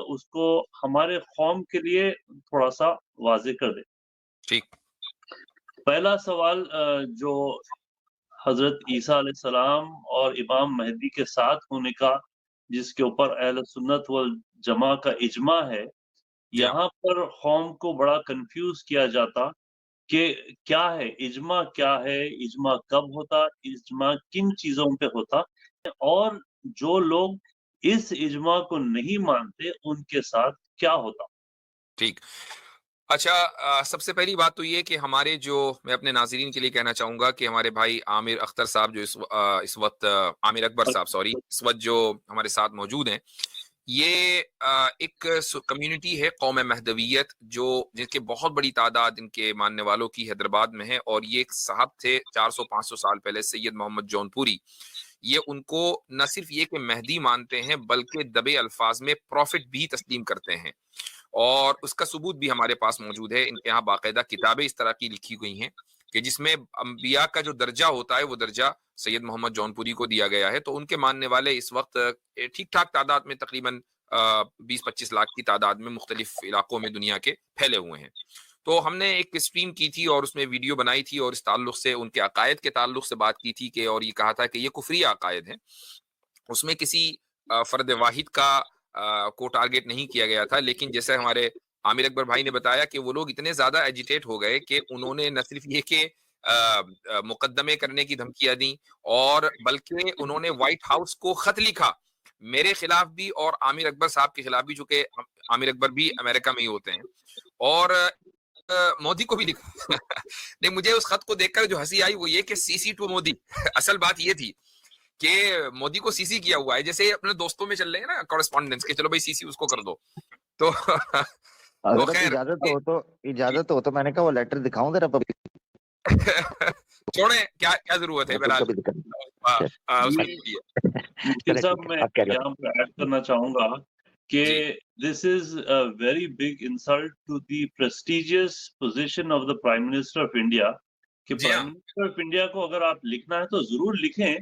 اس کو ہمارے قوم کے لیے تھوڑا سا واضح کر دیں۔ ٹھیک، پہلا سوال جو حضرت عیسیٰ علیہ السلام اور امام مہدی کے ساتھ ہونے کا، جس کے اوپر اہل سنت والجماع کا اجماع ہے، جی ہاں، یہاں پر قوم کو بڑا کنفیوز کیا جاتا کہ کیا ہے اجماع، کیا ہے اجماع، کب ہوتا، اجماع کن چیزوں پہ ہوتا، اور جو لوگ اس اجماع کو نہیں مانتے ان کے ساتھ کیا ہوتا۔ ٹھیک۔ اچھا، سب سے پہلی بات تو یہ کہ ہمارے جو، میں اپنے ناظرین کے لیے کہنا چاہوں گا کہ ہمارے بھائی عامر اختر صاحب جو اس وقت عامر اکبر صاحب سوری اس وقت جو ہمارے ساتھ موجود ہیں، یہ ایک کمیونٹی ہے قوم مہدویت، جو جن کے بہت بڑی تعداد ان کے ماننے والوں کی حیدرآباد میں ہے، اور یہ ایک صاحب تھے 400-500 سال پہلے، سید محمد جون پوری۔ یہ ان کو نہ صرف یہ کہ مہدی مانتے ہیں بلکہ دبے الفاظ میں پروفٹ بھی تسلیم کرتے ہیں، اور اس کا ثبوت بھی ہمارے پاس موجود ہے۔ ان کے یہاں باقاعدہ کتابیں اس طرح کی لکھی گئی ہیں کہ جس میں انبیاء کا جو درجہ ہوتا ہے وہ درجہ سید محمد جون پوری کو دیا گیا ہے۔ تو ان کے ماننے والے اس وقت ٹھیک ٹھاک تعداد میں تقریباً 20-25 لاکھ کی تعداد میں مختلف علاقوں میں دنیا کے پھیلے ہوئے ہیں۔ تو ہم نے ایک اسٹریم کی تھی اور اس میں ویڈیو بنائی تھی، اور اس تعلق سے ان کے عقائد کے تعلق سے بات کی تھی کہ، اور یہ کہا تھا کہ یہ کفری عقائد ہیں۔ اس میں کسی فرد واحد کا کو ٹارگٹ نہیں کیا گیا تھا، لیکن جیسے ہمارے عامر اکبر بھائی نے بتایا کہ وہ لوگ اتنے زیادہ ایجیٹیٹ ہو گئے کہ انہوں نے نہ صرف یہ کہ مقدمے کرنے کی دھمکیاں دیں، اور بلکہ انہوں نے وائٹ ہاؤس کو خط لکھا میرے خلاف بھی اور عامر اکبر صاحب کے خلاف بھی، چونکہ عامر اکبر بھی امریکہ میں ہی ہوتے ہیں، اور مودی کو بھی لکھا۔ نہیں، مجھے اس خط کو دیکھ کر جو ہنسی آئی وہ یہ کہ سی سی ٹو مودی، اصل بات یہ تھی کہ مودی کو سی سی کیا ہوا ہے، جیسے اپنے دوستوں میں چل رہے ہیں نا کورسپونڈنس کے، چلو بھائی سی سی اس کو کر دو۔ تو حضرت خیر اجازت ہو تو میں نے کہا وہ لیٹر دکھاؤں ذرا چھوڑیں، کیا ضرورت ہے بہرحال۔ مفتی صاحب میں یہاں پہ ایڈ کرنا چاہوں گا کہ this is a very big insult to the prestigious position of the prime minister of India, کہ پرائم منسٹر آف انڈیا کو اگر آپ لکھنا ہے تو ضرور لکھیں،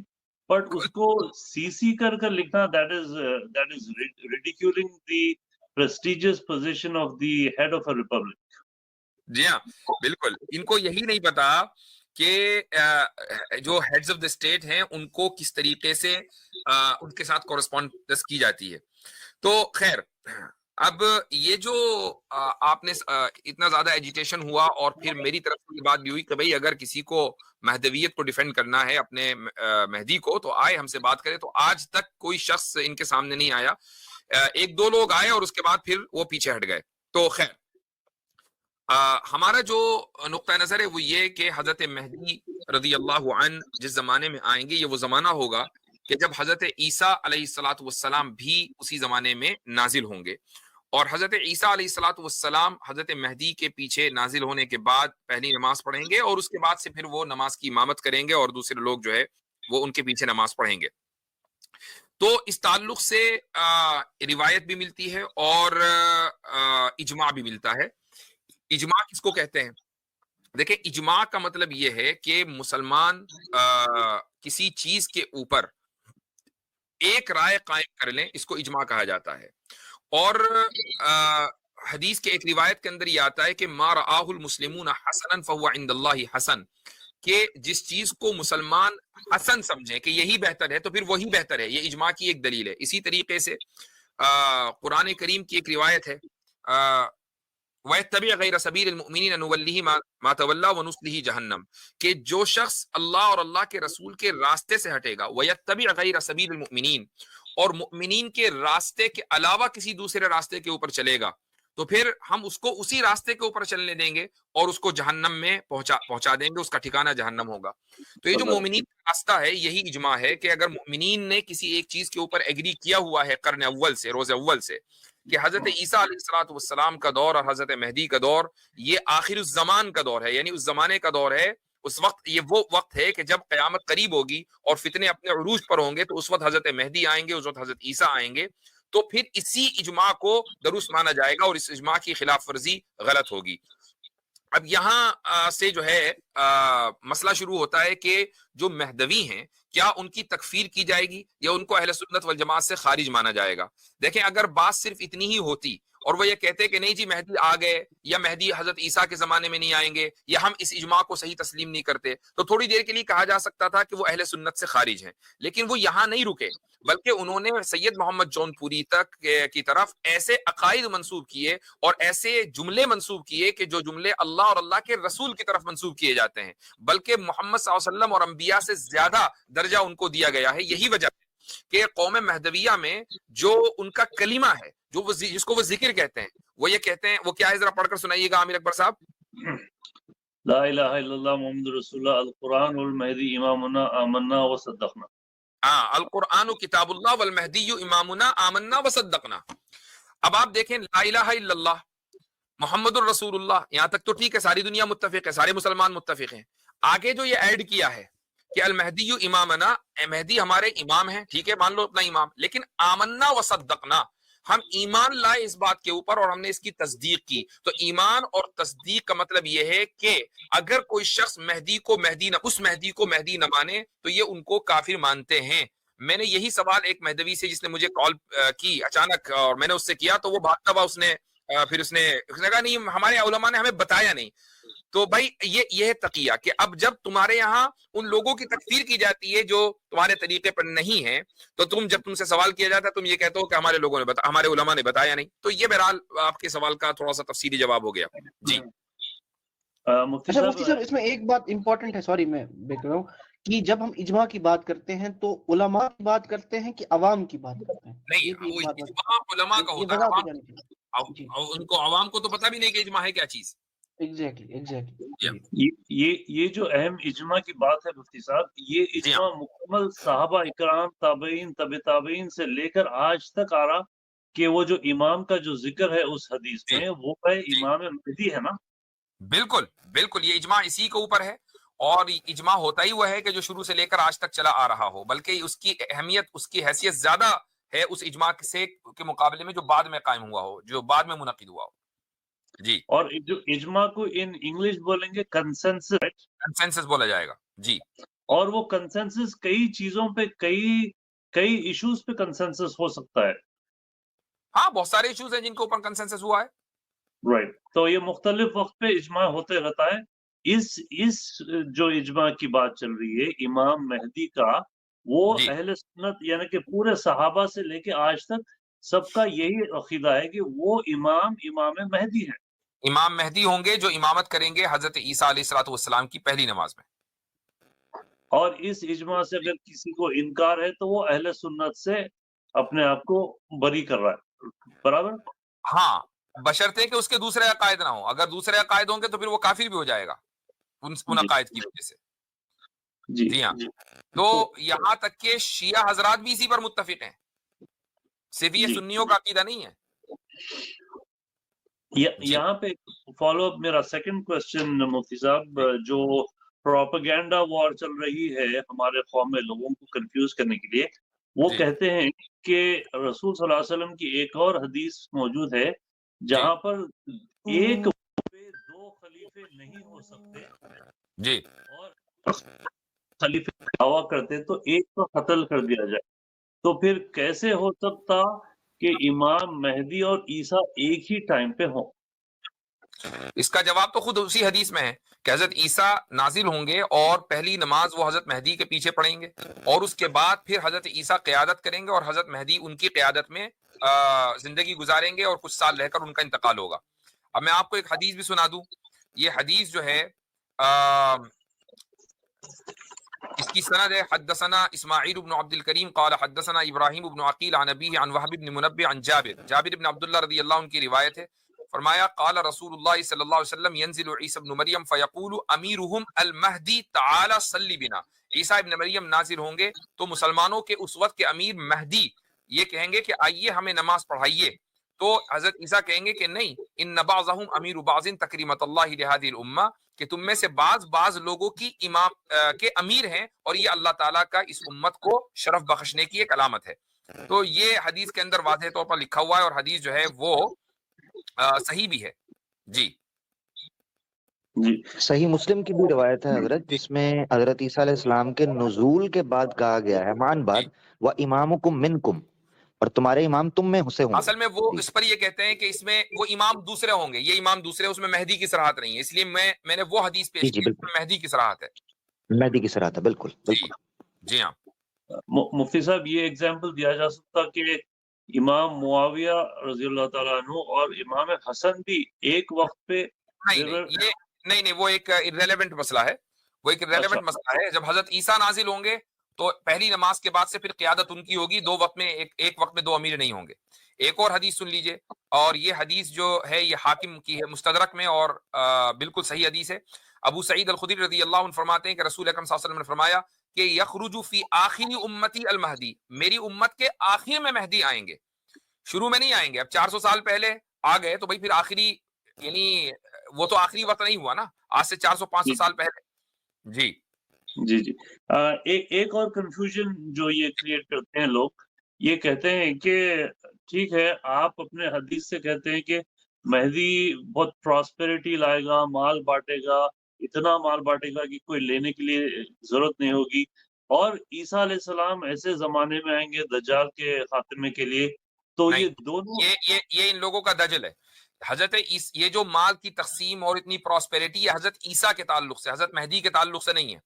بٹ اس کو سی سی کر لکھنا، that is ridiculing the prestigious position of the head of a republic۔ جی ہاں، بالکل۔ ان کو یہی نہیں پتا کہ جو ہیڈز آف دا اسٹیٹ ہیں ان کو کس طریقے سے ان کے ساتھ کورسپونڈنس کی جاتی ہے۔ تو خیر، اب یہ جو آپ نے اتنا زیادہ ایجیٹیشن ہوا، اور پھر میری طرف سے یہ بات بھی ہوئی کہ بھئی اگر کسی کو مہدویت کو ڈیفینڈ کرنا ہے اپنے مہدی کو تو آئے ہم سے بات کرے، تو آج تک کوئی شخص ان کے سامنے نہیں آیا۔ ایک دو لوگ آئے اور اس کے بعد پھر وہ پیچھے ہٹ گئے۔ تو خیر، ہمارا جو نقطہ نظر ہے وہ یہ کہ حضرت مہدی رضی اللہ عنہ جس زمانے میں آئیں گے، یہ وہ زمانہ ہوگا کہ جب حضرت عیسیٰ علیہ الصلاۃ والسلام بھی اسی زمانے میں نازل ہوں گے، اور حضرت عیسیٰ علیہ الصلاۃ والسلام حضرت مہدی کے پیچھے نازل ہونے کے بعد پہلی نماز پڑھیں گے، اور اس کے بعد سے پھر وہ نماز کی امامت کریں گے، اور دوسرے لوگ جو ہے وہ ان کے پیچھے نماز پڑھیں گے۔ تو اس تعلق سے روایت بھی ملتی ہے اور اجماع بھی ملتا ہے۔ اجماع کس کو کہتے ہیں؟ دیکھیں، اجماع کا مطلب یہ ہے کہ مسلمان کسی چیز کے اوپر ایک رائے قائم کر لیں، اس کو اجماع کہا جاتا ہے۔ اور حدیث کے ایک روایت کے اندر یہ آتا ہے کہ ما رآہ المسلمون حسنا فهو عند اللہ حسن، کہ جس چیز کو مسلمان حسن سمجھیں کہ یہی بہتر ہے تو پھر وہی بہتر ہے، یہ اجماع کی ایک دلیل ہے۔ اسی طریقے سے قرآن کریم کی ایک روایت ہے وَيَتَّبِعْ غَيْرَ سَبِيلِ الْمُؤْمِنِينَ نُوَلِّهِ مَا تَوَلَّىٰ وَنُصْلِهِ جَهَنَّمَ، کہ جو شخص اللہ اور اللہ کے رسول کے راستے سے ہٹے گا، وَيَتَّبِعْ غَيْرَ سَبِيلِ الْمُؤْمِنِينَ، اور مؤمنین کے راستے کے علاوہ کسی دوسرے راستے کے اوپر چلے گا، تو پھر ہم اس کو اسی راستے کے اوپر چلنے دیں گے اور اس کو جہنم میں پہنچا دیں گے، اس کا ٹھکانہ جہنم ہوگا۔ تو یہ جو مومنین کا راستہ ہے یہی اجماع ہے کہ اگر مومنین نے کسی ایک چیز کے اوپر ایگری کیا ہوا ہے قرن اول سے، روز اول سے، کہ حضرت عیسیٰ علیہ الصلوۃ والسلام کا دور اور حضرت مہدی کا دور یہ آخر الزمان کا دور ہے، یعنی اس زمانے کا دور ہے، اس وقت یہ وہ وقت ہے کہ جب قیامت قریب ہوگی اور فتنے اپنے عروج پر ہوں گے، تو اس وقت حضرت مہدی آئیں گے، اس وقت حضرت عیسیٰ آئیں گے، تو پھر اسی اجماع کو درست مانا جائے گا اور اس اجماع کی خلاف ورزی غلط ہوگی۔ اب یہاں سے جو ہے مسئلہ شروع ہوتا ہے کہ جو مہدوی ہیں کیا ان کی تکفیر کی جائے گی یا ان کو اہل سنت والجماعت سے خارج مانا جائے گا. دیکھیں اگر بات صرف اتنی ہی ہوتی اور وہ یہ کہتے کہ نہیں جی مہدی آ گئے یا مہدی حضرت عیسیٰ کے زمانے میں نہیں آئیں گے یا ہم اس اجماع کو صحیح تسلیم نہیں کرتے تو تھوڑی دیر کے لیے کہا جا سکتا تھا کہ وہ اہل سنت سے خارج ہیں. لیکن وہ یہاں نہیں رکے بلکہ انہوں نے سید محمد جون پوری تک کی طرف ایسے عقائد منسوب کیے اور ایسے جملے منسوب کیے کہ جو جملے اللہ اور اللہ کے رسول کی طرف منسوب کیے جاتے ہیں, بلکہ محمد صلی اللہ علیہ وسلم اور انبیاء سے زیادہ درجہ ان کو دیا گیا ہے. یہی وجہ ہے کہ قوم مہدویہ میں جو ان کا کلمہ ہے جو وہ جس کو وہ ذکر کہتے ہیں وہ یہ کہتے ہیں, وہ کیا ہے ذرا پڑھ کر سنائیے گا عامر اکبر صاحب. لا الہ الا اللہ محمد رسول اللہ القرآن والمہدی امامنا آمنا وصدقنا. القرآن کتاب اللہ والمہدی امامنا آمنا وصدقنا. اب آپ دیکھیں لا الہ الا اللہ محمد الرسول اللہ, یہاں تک تو ٹھیک ہے, ساری دنیا متفق ہے, سارے مسلمان متفق ہیں. آگے جو یہ ایڈ کیا ہے کہ المہدی امامنا, مہدی ہمارے امام ہیں, ٹھیک ہے مان لو اپنا امام, لیکن آمنا وصدقنا ہم ایمان لائے اس بات کے اوپر اور ہم نے اس کی تصدیق کی. تو ایمان اور تصدیق کا مطلب یہ ہے کہ اگر کوئی شخص مہدی کو مہدی نہ, اس مہدی کو مہدی نہ مانے تو یہ ان کو کافر مانتے ہیں. میں نے یہی سوال ایک مہدوی سے جس نے مجھے کال کی اچانک اور میں نے اس سے کیا تو وہ بھاگتا ہوا پھر اس نے کہا نہیں ہمارے علماء نے ہمیں بتایا نہیں. تو بھائی یہ ہے تقیہ کہ اب جب تمہارے یہاں ان لوگوں کی تکفیر کی جاتی ہے جو تمہارے طریقے پر نہیں ہیں تو جب تم سے سوال کیا جاتا ہے تم یہ کہتے ہو کہ ہمارے لوگوں نے ہمارے علماء نے بتایا نہیں. تو یہ بہرحال آپ کے سوال کا تھوڑا سا تفصیلی جواب ہو گیا. جی مفتی صاحب اس میں ایک بات امپورٹنٹ ہے, سوری میں دیکھ رہا ہوں کہ جب ہم اجماع کی بات کرتے ہیں تو علماء کی بات کرتے ہیں کہ عوام کی بات کرتے ہیں. نہیں, وہ اجماع علماء کا ہوتا ہے, ان کو عوام کو تو پتہ بھی نہیں کہ اجماع ہے کیا چیز. یہ جو اہم اجماع کی بات ہے مفتی صاحب, یہ اجماع مکمل صحابہ اکرام تابعین طب تابعین سے لے کر آج تک آ رہا کہ وہ جو امام کا جو ذکر ہے اس حدیث میں وہ ہے امام مہدی ہے نا. بالکل بالکل, یہ اجماع اسی کے اوپر ہے اور اجماع ہوتا ہی وہ ہے کہ جو شروع سے لے کر آج تک چلا آ رہا ہو, بلکہ اس کی اہمیت اس کی حیثیت زیادہ ہے اس اجماع سے کے مقابلے میں جو بعد میں قائم ہوا ہو, جو بعد میں منعقد ہوا ہو. جی, اور جو اجماع کو ان انگلش بولیں گے کنسنسس بولا جائے گا. جی, اور وہ کنسنسس کئی چیزوں پہ کئی ایشوز پہ کنسنسس ہو سکتا ہے. ہاں بہت سارے ایشوز ہیں جن کے اوپر کنسنسس ہوا ہے. رائٹ, تو یہ مختلف وقت پہ اجماع ہوتے رہتا ہے. اس جو اجماع کی بات چل رہی ہے امام مہدی کا, وہ اہل سنت یعنی کہ پورے صحابہ سے لے کے آج تک سب کا یہی عقیدہ ہے کہ وہ امام مہدی ہے. امام مہدی ہوں گے جو امامت کریں گے حضرت عیسیٰ علیہ الصلوۃ والسلام کی پہلی نماز میں. اور اس اجماع سے اگر کسی کو انکار ہے تو وہ اہل سنت سے اپنے آپ کو بری کر رہا ہے. برابر, ہاں, بشرطے کہ اس کے دوسرے عقائد نہ ہوں. اگر دوسرے عقائد ہوں گے تو پھر وہ کافر بھی ہو جائے گا ان عقائد کی وجہ سے. جی ہاں, تو یہاں تک کہ شیعہ حضرات بھی اسی پر متفق ہیں, صرف یہ سنیوں کا عقیدہ نہیں ہے. یہاں پہ فالو اپ میرا سیکنڈ کوسچن مفتی صاحب, جو پروپیگینڈا وار چل رہی ہے ہمارے قوم میں لوگوں کو کنفیوز کرنے کے لیے, وہ کہتے ہیں کہ رسول صلی اللہ علیہ وسلم کی ایک اور حدیث موجود ہے جہاں پر ایک پہ دو خلیفے نہیں ہو سکتے, جی, اور خلیفے دعویٰ کرتے تو ایک کو قتل کر دیا جائے. تو پھر کیسے ہو سکتا کہ امام مہدی اور عیسیٰ ایک ہی ٹائم پہ ہوں؟ اس کا جواب تو خود اسی حدیث میں ہے کہ حضرت عیسیٰ نازل ہوں گے اور پہلی نماز وہ حضرت مہدی کے پیچھے پڑھیں گے اور اس کے بعد پھر حضرت عیسیٰ قیادت کریں گے اور حضرت مہدی ان کی قیادت میں زندگی گزاریں گے اور کچھ سال رہ کر ان کا انتقال ہوگا. اب میں آپ کو ایک حدیث بھی سنا دوں. یہ حدیث جو ہے اس کی سند ہے حدثنا اسماعیل بن عبد الکریم قال حدثنا ابراہیم بن عقیل عن ابیہ عن وہب بن منبہ عن جابر بن عبداللہ رضی اللہ عنہ کی روایت ہے. فرمایا قال رسول اللہ صلی اللہ علیہ وسلم ينزل عیسی ابن مریم فیقول امیرهم المہدی تعالی صلی بنا. عیسیٰ ابن مریم نازل ہوں گے تو مسلمانوں کے اس وقت کے امیر مہدی یہ کہیں گے کہ آئیے ہمیں نماز پڑھائیے. تو حضرت عیسیٰ کہیں گے کہ نہیں, ان بعضهم امیر بعض تکریمت اللہ لهذه الامہ, کہ تم میں سے بعض لوگوں کی امام کے امیر ہیں اور یہ اللہ تعالیٰ کا اس امت کو شرف بخشنے کی ایک علامت ہے. تو یہ حدیث کے اندر واضح طور پر لکھا ہوا ہے اور حدیث جو ہے وہ صحیح بھی ہے. جی, جی صحیح مسلم کی بھی روایت ہے حضرت، جس میں حضرت عیسیٰ علیہ السلام کے نزول کے بعد کہا گیا ہے مان بعد و امامکم منکم، اور تمہارے امام تم میں سے ہوں گے۔ اصل میں وہ جی اس پر یہ کہتے ہیں کہ اس میں وہ امام دوسرے ہوں گے، یہ امام دوسرے، اس میں مہدی کی صراحت نہیں ہے، اس لیے میں نے وہ حدیث جی پیش جی کی بالکل، جس میں مہدی کی صراحت ہے۔ مہدی کی صراحت ہے، بالکل جی بالکل۔ جی ہاں، مفتی صاحب یہ ایگزامپل دیا جا سکتا کہ امام معاویہ رضی اللہ تعالیٰ عنہ اور امام حسن بھی ایک وقت پہ نہیں یہ نہیں وہ ایک irrelevant مسئلہ ہے، وہ ایک اچھا irrelevant مسئلہ ہے۔ جب حضرت عیسیٰ نازل ہوں گے تو پہلی نماز کے بعد سے پھر قیادت ان کی ہوگی، دو وقت میں ایک وقت میں دو امیر نہیں ہوں گے۔ ایک اور حدیث سن لیجئے، اور یہ حدیث جو ہے یہ حاکم کی ہے مستدرک میں، اور بالکل صحیح حدیث ہے۔ ابو سعید الخدری رضی اللہ عنہ فرماتے ہیں کہ رسول اکرم صلی اللہ علیہ وسلم نے فرمایا کہ یخرج فی آخر امتی المہدی، میری امت کے آخر میں مہدی آئیں گے، شروع میں نہیں آئیں گے۔ اب 400 سال پہلے آ گئے تو بھائی پھر آخری، یعنی وہ تو آخری وقت نہیں ہوا نا، آج سے 400-500 سال پہلے۔ جی جی جی ایک اور کنفیوژن جو یہ کریٹ کرتے ہیں لوگ، یہ کہتے ہیں کہ ٹھیک ہے آپ اپنے حدیث سے کہتے ہیں کہ مہدی بہت پراسپیرٹی لائے گا، مال بانٹے گا، اتنا مال بانٹے گا کہ کوئی لینے کے لیے ضرورت نہیں ہوگی، اور عیسیٰ علیہ السلام ایسے زمانے میں آئیں گے دجال کے خاتمے کے لیے، تو نہیں، یہ دونوں یہ ان لوگوں کا دجل ہے۔ حضرت یہ جو مال کی تقسیم اور اتنی پراسپیرٹی یہ حضرت عیسیٰ کے تعلق سے، حضرت مہدی کے تعلق سے نہیں ہے۔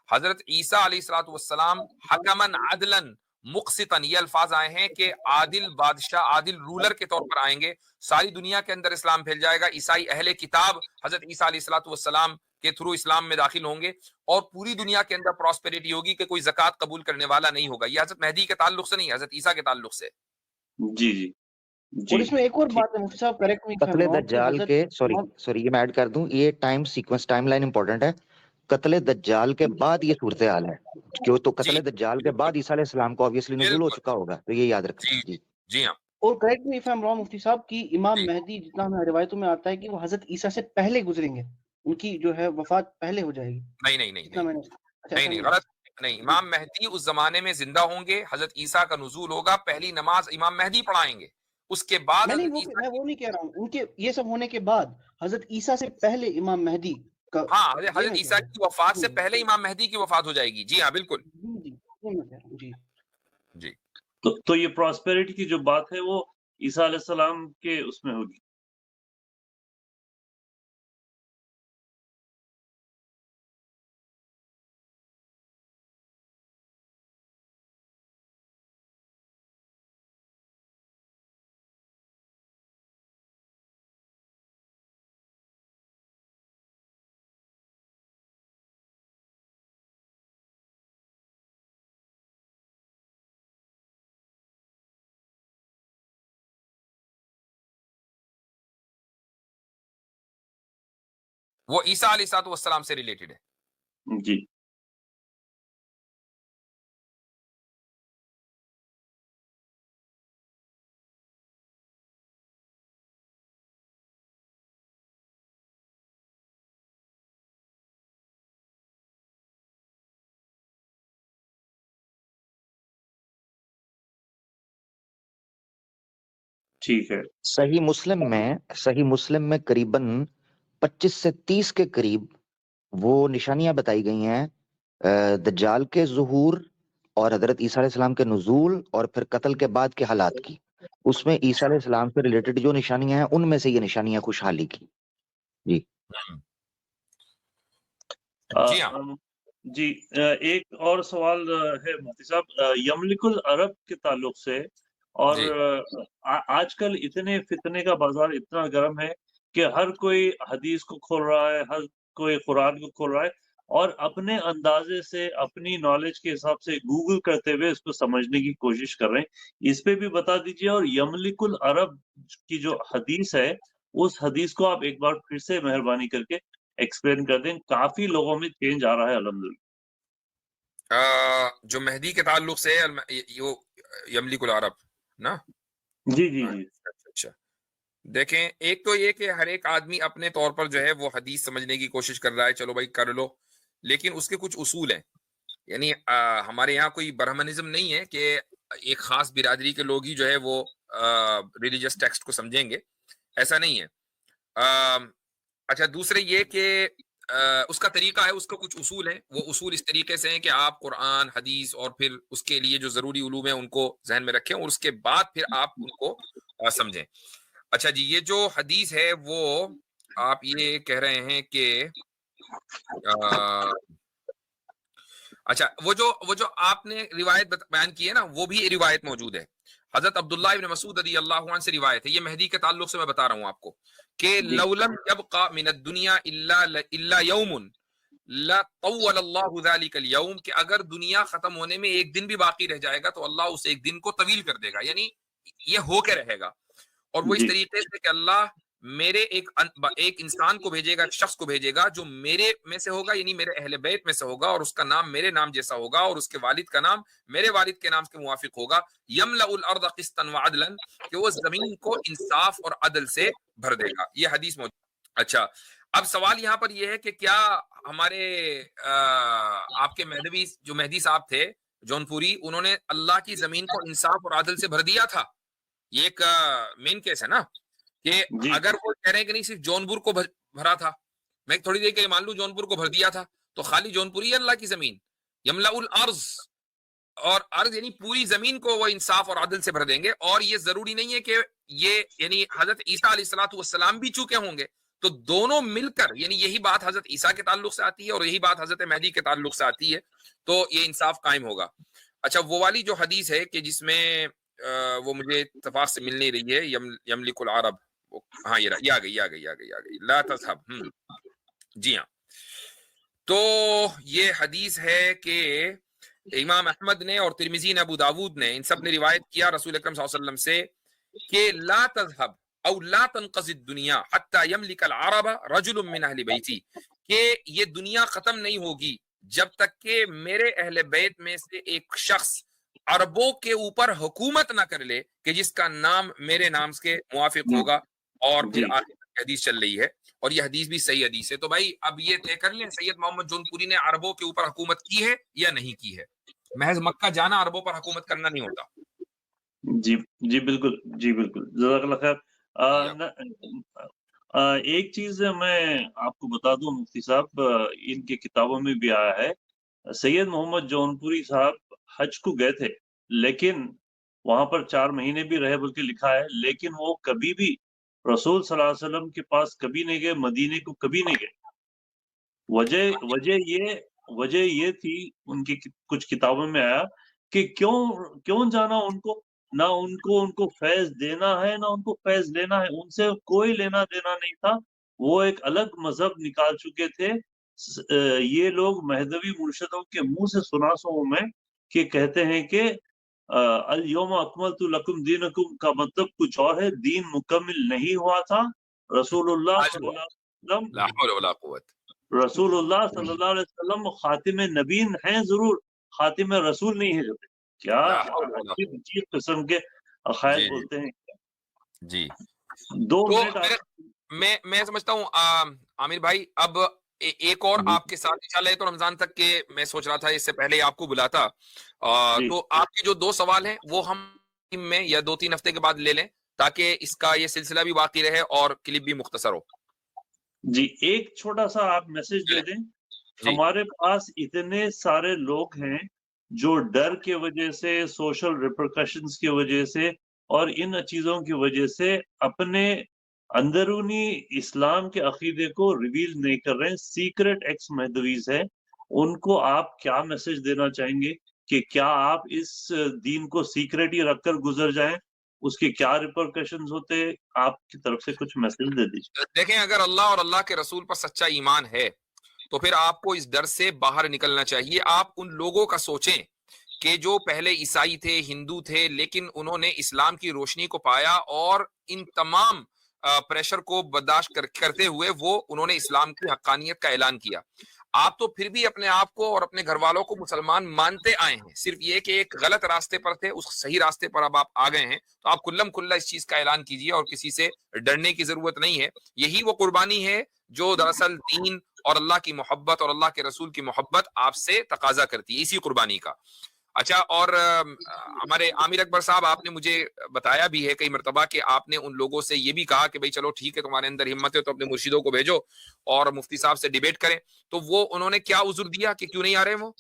حضرت عیسیٰ علیہ الصلوۃ والسلام حکمن عدلن مقسطن، یہ الفاظ آئے ہیں کہ عادل بادشاہ، عادل رولر کے طور پر آئیں گے، ساری دنیا کے اندر اسلام پھیل جائے گا، عیسائی اہل کتاب حضرت عیسیٰ علیہ الصلوۃ والسلام کے تھرو اسلام میں داخل ہوں گے، اور پوری دنیا کے اندر پراسپیرٹی ہوگی کہ کوئی زکوٰۃ قبول کرنے والا نہیں ہوگا۔ یہ حضرت مہدی کے تعلق سے نہیں ہے، حضرت عیسیٰ کے تعلق سے۔ جی جی جی اور اس میں ایک اور بات ہے مفتی صاحب، کریکٹ می اف آئی قتل ایم رانگ، کہ دجال حضرت کے سوری یہ میں ایڈ کر دوں، یہ time sequence time line important ہے۔ قتل دجال کے بعد یہ صورتحال ہے، کیوں تو جی قتل دجال کے بعد عیسیٰ علیہ السلام کو obviously نزول ہو بالکل، چکا ہوگا، تو یہ یاد رکھیں۔ جی جی جی ہاں، اور correct me if I am wrong مفتی صاحب، کی امام جی مہدی جتنا ہمیں روایتوں میں آتا ہے کہ وہ حضرت عیسیٰ سے پہلے گزریں گے، ان کی جو ہے وفات پہلے ہو جائے گی، نہیں نہیں نہیں جتنا نہیں میں نے اچھا نہیں ایسا نہیں نہیں ہے۔ غلط نہیں، امام مہدی اس زمانے میں زندہ ہوں گے، حضرت عیسیٰ کا نزول ہوگا، پہلی نماز امام مہدی پڑھائیں گے، اس کے بعد نہیں حضرت وہ عیسیٰ میں وہ نہیں کہہ رہا ہوں، ان کے یہ سب ہونے کے بعد حضرت عیسیٰ سے پہلے امام مہدی کا، ہاں یہ حضرت میں کہہ عیسیٰ رہا کی وفات ہوں۔ سے پہلے امام مہدی کی وفات ہو جائے گی، جی ہاں بالکل، جی جی یہ میں کہہ رہا ہوں جی۔ جی تو یہ پراسپیرٹی کی جو بات ہے وہ عیسیٰ علیہ السلام کے اس میں ہوگی۔ وہ عیسیٰ علیہ الصلوۃ والسلام سے ریلیٹڈ ہے۔ جی ٹھیک ہے، صحیح مسلم میں قریباً 25 سے 30 کے قریب وہ نشانیاں بتائی گئی ہیں دجال کے ظہور اور حضرت عیسیٰ علیہ السلام کے نزول اور پھر قتل کے بعد کے حالات کی، اس میں عیسیٰ علیہ السلام سے ریلیٹڈ جو نشانیاں ہیں ان میں سے یہ نشانیاں خوشحالی کی۔ جی جی ہاں جی ایک اور سوال ہے مفتی صاحب، یملک العرب کے تعلق سے، اور جی آج کل اتنے فتنے کا بازار اتنا گرم ہے کہ ہر کوئی حدیث کو کھول رہا ہے، ہر کوئی قرآن کو کھول رہا ہے، اور اپنے اندازے سے اپنی نالج کے حساب سے گوگل کرتے ہوئے اس کو سمجھنے کی کوشش کر رہے ہیں، اس پہ بھی بتا دیجیے۔ اور یملک العرب کی جو حدیث ہے اس حدیث کو آپ ایک بار پھر سے مہربانی کر کے ایکسپلین کر دیں، کافی لوگوں میں چینج آ رہا ہے الحمدللہ۔ جو مہدی کے تعلق سے یملک العرب نا، جی جی جی اچھا دیکھیں، ایک تو یہ کہ ہر ایک آدمی اپنے طور پر جو ہے وہ حدیث سمجھنے کی کوشش کر رہا ہے، چلو بھائی کر لو، لیکن اس کے کچھ اصول ہیں، یعنی ہمارے یہاں کوئی برہمنزم نہیں ہے کہ ایک خاص برادری کے لوگ ہی جو ہے وہ ریلیجس ٹیکسٹ کو سمجھیں گے، ایسا نہیں ہے۔ اچھا دوسرے یہ کہ اس کا طریقہ ہے، اس کا کچھ اصول ہیں، وہ اصول اس طریقے سے ہیں کہ آپ قرآن حدیث اور پھر اس کے لیے جو ضروری علوم ہیں ان کو ذہن میں رکھیں اور اس کے بعد پھر آپ ان کو سمجھیں. اچھا جی، یہ جو حدیث ہے وہ آپ یہ کہہ رہے ہیں کہ اچھا وہ جو آپ نے روایت بیان کی ہے نا، وہ بھی روایت موجود ہے. حضرت عبداللہ ابن مسعود رضی اللہ عنہ سے روایت ہے، یہ مہدی کے تعلق سے میں بتا رہا ہوں آپ کو، کہ لولم یبقى من الدنیا الا یوم لطول اللہ ذلك اليوم، کہ اگر دنیا ختم ہونے میں ایک دن بھی باقی رہ جائے گا تو اللہ اس ایک دن کو طویل کر دے گا، یعنی یہ ہو کے رہے گا. اور وہ اس طریقے سے کہ اللہ میرے ایک انسان کو بھیجے گا، ایک شخص کو بھیجے گا جو میرے میں سے ہوگا، یعنی میرے اہل بیت میں سے ہوگا، اور اس کا نام میرے نام جیسا ہوگا اور اس کے والد کا نام میرے والد کے نام کے موافق ہوگا. یملأ الارض قسطا وعدلا، کہ وہ زمین کو انصاف اور عدل سے بھر دے گا. یہ حدیث موجود. اچھا اب سوال یہاں پر یہ ہے کہ کیا ہمارے آپ کے مہدوی جو مہدی صاحب تھے جون پوری، انہوں نے اللہ کی زمین کو انصاف اور عدل سے بھر دیا تھا؟ یہ ایک مین کیس ہے نا، کہ اگر وہ کہہ رہے ہیں کہ نہیں صرف جون پور کو بھرا تھا، میں تھوڑی دیر کے لیے مان لوں جون پور کو بھر دیا تھا، تو خالی جون پور ہی اللہ کی زمین، یملأ الارض، اور ارض یعنی پوری زمین کو وہ انصاف اور عدل سے بھر دیں گے. اور یہ ضروری نہیں ہے کہ یہ یعنی حضرت عیسیٰ علیہ الصلوۃ والسلام بھی چکے ہوں گے، تو دونوں مل کر، یعنی یہی بات حضرت عیسیٰ کے تعلق سے آتی ہے اور یہی بات حضرت مہدی کے تعلق سے آتی ہے، تو یہ انصاف قائم ہوگا. اچھا وہ والی جو حدیث ہے کہ جس میں وہ مجھے اتفاق سے مل نہیں رہی ہے، یملک العرب، ہاں یہ آ گئی لا تذهب، جی ہاں، تو یہ حدیث ہے کہ امام احمد نے اور ترمذی نے، ابو داود نے، ان سب نے روایت کیا رسول اکرم صلی اللہ علیہ وسلم سے کہ لا تذهب او لا تنقضي الدنيا حتى يملك العرب رجل من اهل بیتی، کہ یہ دنیا ختم نہیں ہوگی جب تک کہ میرے اہل بیت میں سے ایک شخص عربوں کے اوپر حکومت نہ کر لے کہ جس کا نام میرے نام کے موافق ہوگا. اور پھر آخر تک حدیث چل رہی ہے اور یہ حدیث بھی صحیح حدیث ہے. تو بھائی اب یہ طے کر لیں سید محمد جون پوری نے عربوں کے اوپر حکومت کی ہے یا نہیں کی ہے. محض مکہ جانا عربوں پر حکومت کرنا نہیں ہوتا. جی بالکل، جی بالکل، جزاک اللہ خیر. ایک چیز میں آپ کو بتا دوں مفتی صاحب، ان کی کتابوں میں بھی آیا ہے، سید محمد جون پوری صاحب حج کو گئے تھے لیکن وہاں پر 4 مہینے بھی رہے بلکہ لکھا ہے، لیکن وہ کبھی بھی رسول صلی اللہ علیہ وسلم کے پاس کبھی نہیں گئے، مدینے کو کبھی نہیں گئے. وجہ یہ تھی، ان کی کچھ کتابوں میں آیا کہ کیوں جانا ان کو، نہ ان کو فیض دینا ہے نہ ان کو فیض لینا ہے، ان سے کوئی لینا دینا نہیں تھا. وہ ایک الگ مذہب نکال چکے تھے. یہ لوگ مہدوی مرشدوں کے منہ سے سنا سو میں کہ کہتے ہیں کہ الیوم اکملت لکم دینکم کا مطلب کچھ اور ہے، دین مکمل نہیں ہوا تھا. رسول اللہ صلی اللہ علیہ وسلم، لا حول ولا قوت، رسول اللہ صلی اللہ علیہ وسلم خاتم نبین ہیں ضرور، خاتم رسول نہیں ہے. کیا عجیب قسم کے عقائد بولتے ہیں. جی 2 منٹ میں سمجھتا ہوں عامر بھائی، اب ایک اور آپ کے ساتھ انشاءاللہ تو رمضان تک کے میں سوچ رہا تھا اس سے پہلے آپ کو بلاتا، تو آپ کے جو 2 سوال ہیں وہ ہم میں یا 2-3 ہفتے کے بعد لے لیں تاکہ اس کا یہ سلسلہ بھی باقی رہے اور کلپ بھی مختصر ہو. جی ایک چھوٹا سا آپ میسج دے دیں. ہمارے پاس اتنے سارے لوگ ہیں جو ڈر کی وجہ سے، سوشل ریپرکشنز کی وجہ سے اور ان چیزوں کی وجہ سے اپنے اندرونی اسلام کے عقیدے کو ریویل نہیں کر رہے ہیں، سیکرٹ ایکس مہدویز ہیں. ان کو آپ کیا میسج دینا چاہیں گے کہ کیا آپ اس دین کو سیکرٹ ہی رکھ کر گزر جائیں، اس کے کیا ریپرکشنز ہوتے؟ آپ کی طرف سے کچھ میسج دے دیجیے. دیکھیں اگر اللہ اور اللہ کے رسول پر سچا ایمان ہے تو پھر آپ کو اس ڈر سے باہر نکلنا چاہیے. آپ ان لوگوں کا سوچیں کہ جو پہلے عیسائی تھے، ہندو تھے، لیکن انہوں نے اسلام کی روشنی کو پایا اور ان تمام پریشر کو برداشت کرتے ہوئے وہ انہوں نے اسلام کی حقانیت کا اعلان کیا. آپ تو پھر بھی اپنے آپ کو اور اپنے گھر والوں کو مسلمان مانتے آئے ہیں، صرف یہ کہ ایک غلط راستے پر تھے، اس صحیح راستے پر اب آپ آ گئے ہیں، تو آپ کلم کھلا اس چیز کا اعلان کیجیے اور کسی سے ڈرنے کی ضرورت نہیں ہے. یہی وہ قربانی ہے جو دراصل دین اور اللہ کی محبت اور اللہ کے رسول کی محبت آپ سے تقاضا کرتی ہے، اسی قربانی کا. اچھا، اور ہمارے عامر اکبر صاحب، آپ نے مجھے بتایا بھی ہے کئی مرتبہ کہ آپ نے ان لوگوں سے یہ بھی کہا کہ بھئی چلو ٹھیک ہے، تمہارے اندر ہمت ہے تو اپنے مرشدوں کو بھیجو اور مفتی صاحب سے ڈیبیٹ کریں، تو وہ انہوں نے کیا عذر دیا کہ کیوں نہیں آ رہے وہ؟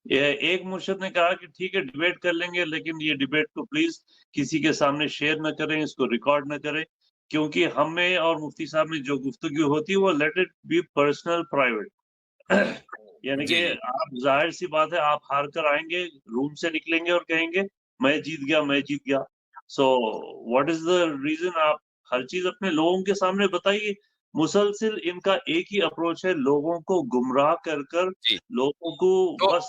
ایک مرشد نے کہا کہ ٹھیک ہے ڈیبیٹ کر لیں گے، لیکن یہ ڈیبیٹ کو پلیز کسی کے سامنے شیئر نہ کریں، اس کو ریکارڈ نہ کریں، کیونکہ ہمیں اور مفتی صاحب میں جو گفتگو ہوتی ہے وہ let it be personal private. یعنی کہ آپ ظاہر سی بات ہے آپ ہار کر آئیں گے، روم سے نکلیں گے اور کہیں گے میں جیت گیا. So what is the reason? آپ ہر چیز اپنے لوگوں کے سامنے بتائیے. مسلسل ان کا ایک ہی اپروچ ہے، لوگوں کو گمراہ کر لوگوں کو بس.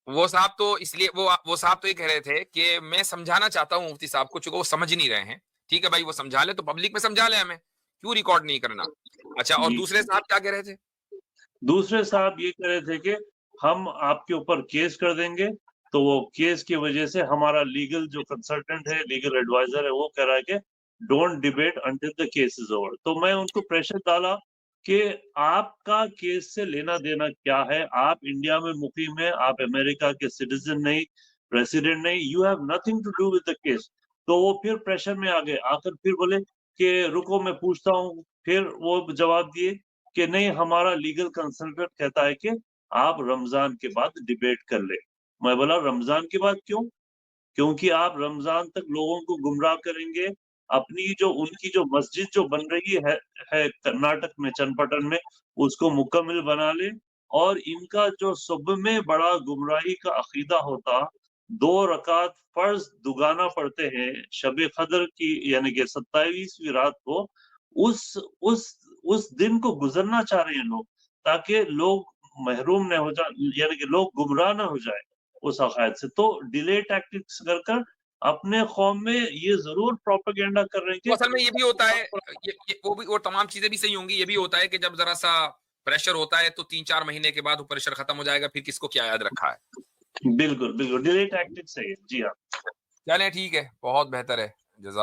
وہ صاحب تو اس لیے وہ صاحب تو یہ کہہ رہے تھے کہ میں سمجھانا چاہتا ہوں مفتی صاحب کو، چونکہ وہ سمجھ نہیں رہے ہیں. ٹھیک ہے بھائی، وہ سمجھا لے تو پبلک میں سمجھا لے، ہمیں کیوں ریکارڈ نہیں کرنا. اچھا، اور دوسرے صاحب کیا کہہ رہے تھے؟ دوسرے صاحب یہ کہہ رہے تھے کہ ہم آپ کے اوپر کیس کر دیں گے، تو وہ کیس کی وجہ سے ہمارا لیگل جو کنسلٹنٹ ہے، لیگل ایڈوائزر ہے، وہ کہہ رہا ہے کہ don't debate until the case is over. تو میں ان کو پریشر ڈالا کہ آپ کا کیس سے لینا دینا کیا ہے؟ آپ انڈیا میں مقیم ہیں، آپ امریکہ کے سٹیزن نہیں، ریسیڈنٹ نہیں، you have nothing to do with the case. تو وہ پھر پریشر میں آگے آ کر پھر بولے کہ رکو میں پوچھتا ہوں. پھر وہ جواب دیے کہ نہیں، ہمارا لیگل کنسلٹنٹ کہتا ہے کہ آپ رمضان کے بعد ڈیبیٹ کر لیں. میں بولا رمضان کے بعد کیوں؟ کیونکہ آپ رمضان تک لوگوں کو گمراہ کریں گے. اپنی ان کی جو مسجد جو بن رہی ہے کرناٹک میں چنپٹن میں، اس کو مکمل بنا لیں. اور ان کا جو سب میں بڑا گمراہی کا عقیدہ ہوتا، 2 رکعت فرض دگانا پڑتے ہیں شب قدر کی، یعنی کہ 27ویں رات کو، اس دن کو گزرنا چاہ رہے ہیں لوگ، تاکہ لوگ محروم نہ ہو جائیں، یعنی کہ لوگ گمراہ نہ ہو جائیں اس عقائد سے. تو ڈیلے ٹیکٹکس کر اپنے قوم میں یہ ضرور پروپیگنڈا کر رہے ہیں کہ اصل میں یہ بھی ہوتا ہے، وہ تمام چیزیں بھی صحیح ہوں گی. یہ بھی ہوتا ہے کہ جب ذرا سا پریشر ہوتا ہے تو 3-4 مہینے کے بعد وہ پریشر ختم ہو جائے گا، پھر کس کو کیا یاد رکھا ہے. بالکل ڈیلے ٹیکٹکس ہے. جی ہاں، چلیں ٹھیک ہے، بہت بہتر ہے. جزاک